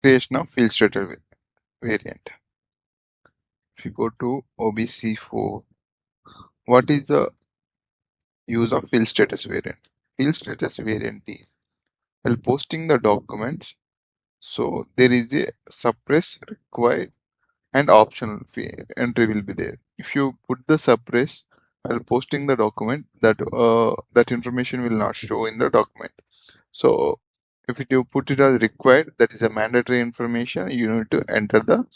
creation of field status variant. If you go to OBC4, what is the use of field status variant? Field status variant is while posting the documents, so there is a suppress, required, and optional entry will be there. If you put the suppress while posting the document, that information will not show in the document. So if you put it as required, that is a mandatory information. You need to enter the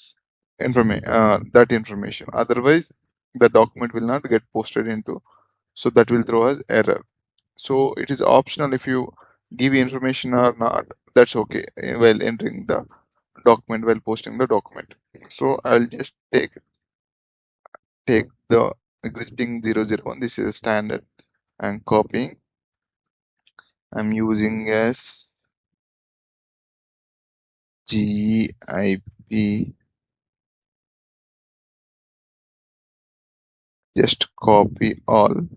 that information. Otherwise, the document will not get posted into. So that will throw us error. So it is optional if you give information or not. That's okay while entering the document while posting the document. So I'll just take the existing 001. This is a standard and copying. I'm using as GIP. Just copy all.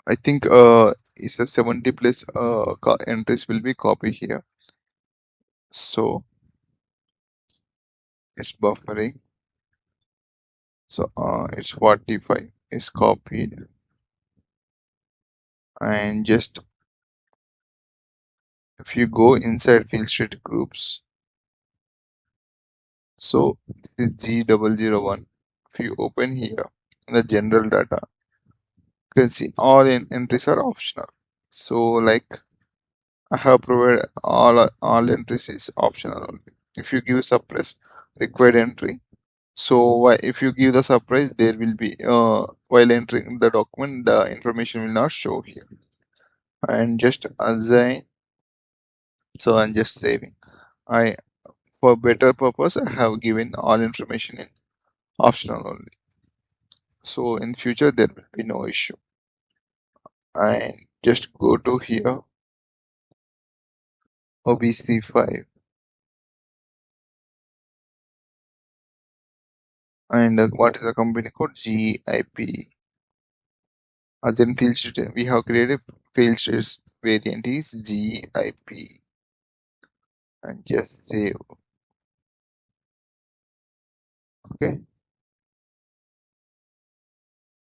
I think it's a 70 plus entries will be copied here. So it's buffering. So it's 45 is copied, and just if you go inside field state groups, so this is G001. If you open here in the general data, you can see all entries are optional. So like I have provided all entries is optional only. If you give suppress required entry, so if you give the surprise, there will be while entering the document, the information will not show here. And just assign. So I'm just saving. I For better purpose, I have given all information in optional only. So in future there will be no issue. And just go to here, OBC5, and what is the company code? GIP. Then field state, we have created field states variant is GIP, and just save. Okay.